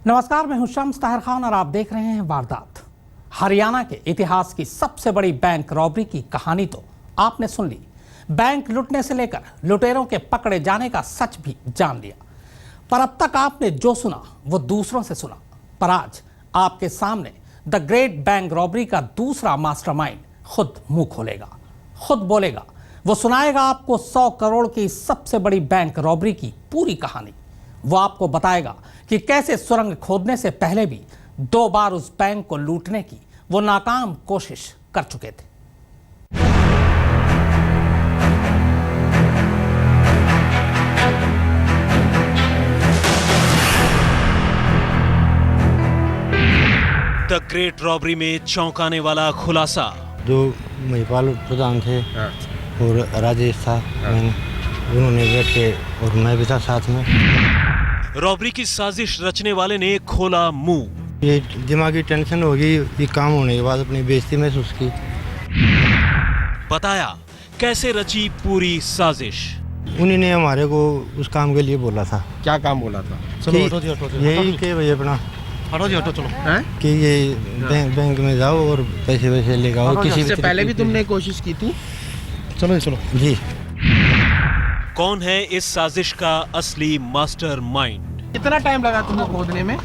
नमस्कार, मैं हूं शम्स ताहिर खान और आप देख रहे हैं वारदात। हरियाणा के इतिहास की सबसे बड़ी बैंक रॉबरी की कहानी तो आपने सुन ली। बैंक लूटने से लेकर लुटेरों के पकड़े जाने का सच भी जान लिया। पर अब तक आपने जो सुना वो दूसरों से सुना, पर आज आपके सामने द ग्रेट बैंक रॉबरी का दूसरा मास्टरमाइंड खुद मुंह खोलेगा, खुद बोलेगा। वो सुनाएगा आपको 100 करोड़ की सबसे बड़ी बैंक रॉबरी की पूरी कहानी। वो आपको बताएगा कि कैसे सुरंग खोदने से पहले भी 2 बार उस बैंक को लूटने की वो नाकाम कोशिश कर चुके थे। द ग्रेट रॉबरी में चौंकाने वाला खुलासा। जो महिपाल प्रधान थे और राजेश था, उन्होंने बैठ के, और मैं भी था साथ में। रॉबरी की साजिश रचने वाले ने खोला मुंह। ये दिमागी टेंशन होगी, ये काम होने के बाद अपनी बेइज्जती महसूस की। बताया कैसे रची पूरी साजिश। उन्हीं ने हमारे को उस काम के लिए बोला था। क्या काम बोला था? यही कि भाई अपना चलो कि ये बैंक में जाओ और पैसे लेकर आओ। किसी से पहले भी तुमने कोशिश की थी? चलो जी। कौन है इस साजिश का असली मास्टरमाइंड? कितना टाइम लगा तुमको खोदने में?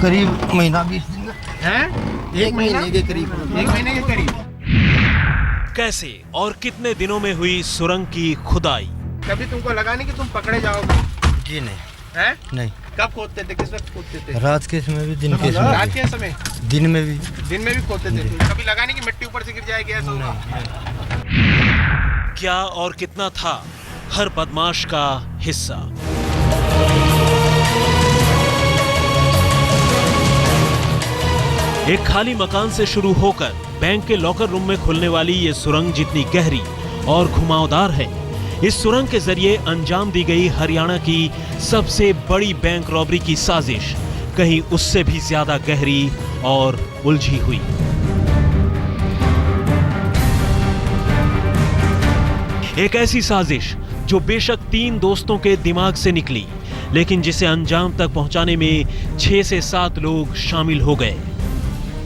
करीब महीना 20 दिन हैं? एक महीने के करीब। कैसे और कितने दिनों में हुई सुरंग की खुदाई? कभी तुमको लगा नहीं कि तुम पकड़े जाओगे? जी नहीं। हैं? नहीं। कब खोदते थे? किस वक्त खोदते थे? रात के समय भी, दिन के समय रात भी। के समय? दिन में भी खोदते थे। कभी लगा नहीं कि मिट्टी ऊपर से गिर जाएगी? ऐसा हुआ? क्या और कितना था हर बदमाश का हिस्सा? एक खाली मकान से शुरू होकर बैंक के लॉकर रूम में खुलने वाली ये सुरंग जितनी गहरी और घुमावदार है, इस सुरंग के जरिए अंजाम दी गई हरियाणा की सबसे बड़ी बैंक रॉबरी की साजिश कहीं उससे भी ज्यादा गहरी और उलझी हुई। एक ऐसी साजिश जो बेशक 3 दोस्तों के दिमाग से निकली, लेकिन जिसे अंजाम तक पहुंचाने में 6 से 7 लोग शामिल हो गए।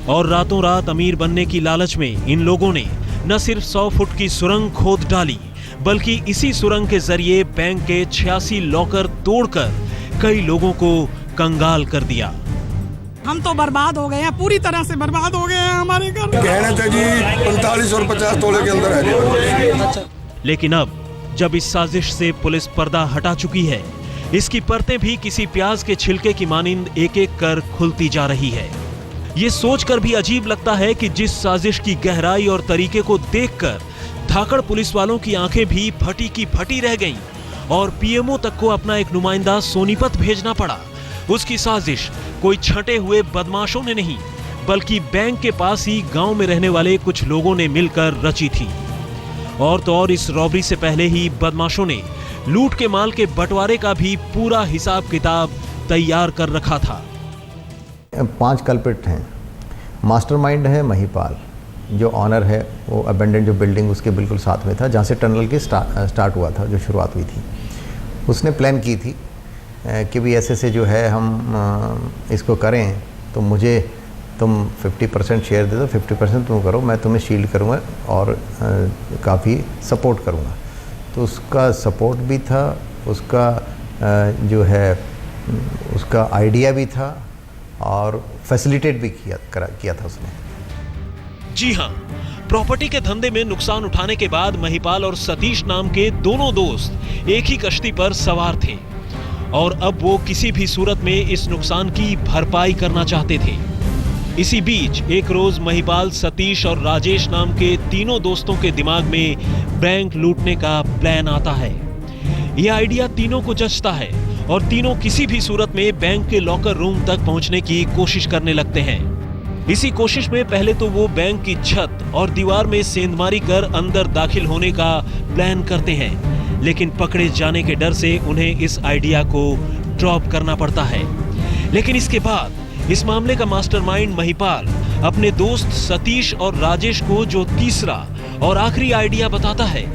और रातों रात अमीर बनने की लालच में इन लोगों ने न सिर्फ 100 फुट की सुरंग खोद डाली, बल्कि इसी सुरंग के जरिए बैंक के 86 लॉकर तोड़कर कई लोगों को कंगाल कर दिया। हम तो बर्बाद हो गए हैं, पूरी तरह से बर्बाद हो गए हैं। हमारे घर गहने थे जी 45 और 50 तोले के अंदर है। लेकिन अब जब इस साजिश से पुलिस पर्दा हटा चुकी है, इसकी परतें भी किसी प्याज के छिलके की मानिंद एक एक कर खुलती जा रही है। ये सोचकर भी अजीब लगता है कि जिस साजिश की गहराई और तरीके को देखकर धाकड़ पुलिस वालों की आंखें भी फटी की फटी रह गईं और पीएमओ तक को अपना एक नुमाइंदा सोनीपत भेजना पड़ा, उसकी साजिश कोई छंटे हुए बदमाशों ने नहीं, बल्कि बैंक के पास ही गांव में रहने वाले कुछ लोगों ने मिलकर रची थी। और तो और इस रॉबरी से पहले ही बदमाशों ने लूट के माल के बंटवारे का भी पूरा हिसाब किताब तैयार कर रखा था। 5 कल्प्रिट हैं। मास्टरमाइंड है महिपाल, जो ऑनर है वो अबेंडेंट जो बिल्डिंग उसके बिल्कुल साथ में था, जहाँ से टनल की स्टार्ट हुआ था, जो शुरुआत हुई थी। उसने प्लान की थी कि भी ऐसे जो है हम इसको करें, तो मुझे तुम 50% शेयर दे दो, 50% तुम करो, मैं तुम्हें शील्ड करूँगा और काफ़ी सपोर्ट करूँगा। तो उसका सपोर्ट भी था, उसका जो है उसका आइडिया भी था और फैसिलिटेट भी किया था उसने। जी हां, प्रॉपर्टी के धंधे में नुकसान उठाने के बाद महिपाल और सतीश नाम के दोनों दोस्त एक ही कश्ती पर सवार थे और अब वो किसी भी सूरत में इस नुकसान की भरपाई करना चाहते थे। इसी बीच एक रोज महिपाल, सतीश और राजेश नाम के तीनों दोस्तों के दिमाग में बैंक लूटने का प्लान आता है। यह आइडिया तीनों को जचता है और तीनों किसी भी सूरत में बैंक के लॉकर रूम तक पहुंचने की कोशिश करने लगते हैं। इसी कोशिश में पहले तो वो बैंक की छत और दीवार में सेंधमारी कर अंदर दाखिल होने का प्लान करते हैं, लेकिन पकड़े जाने के डर से उन्हें इस आइडिया को ड्रॉप करना पड़ता है। लेकिन इसके बाद इस मामले का मास्टरमाइंड महिपाल अपने दोस्त सतीश और राजेश को जो तीसरा और आखिरी आइडिया बताता है,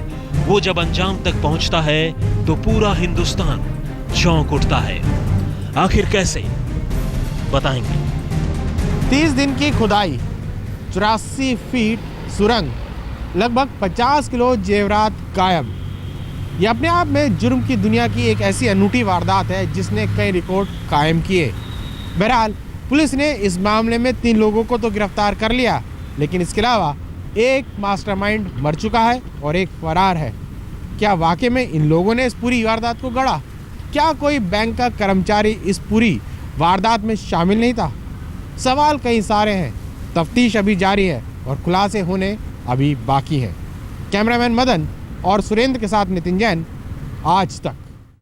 वो जब अंजाम तक पहुंचता है तो पूरा हिंदुस्तान चौंक उठता है। आखिर कैसे? बताएंगे। 30 दिन की खुदाई, 84 फीट सुरंग, लगभग 50 किलो जेवरात गायब। ये अपने आप में जुर्म की दुनिया की एक ऐसी अनूठी वारदात है जिसने कई रिकॉर्ड कायम किए। बहरहाल पुलिस ने इस मामले में 3 लोगों को तो गिरफ्तार कर लिया, लेकिन इसके अलावा एक मास्टरमाइंड मर चुका है और एक फरार है। क्या वाकई में इन लोगों ने इस पूरी वारदात को गढ़ा? क्या कोई बैंक का कर्मचारी इस पूरी वारदात में शामिल नहीं था? सवाल कई सारे हैं। तफ्तीश अभी जारी है और खुलासे होने अभी बाकी हैं। कैमरामैन मदन और सुरेंद्र के साथ नितिन जैन, आज तक।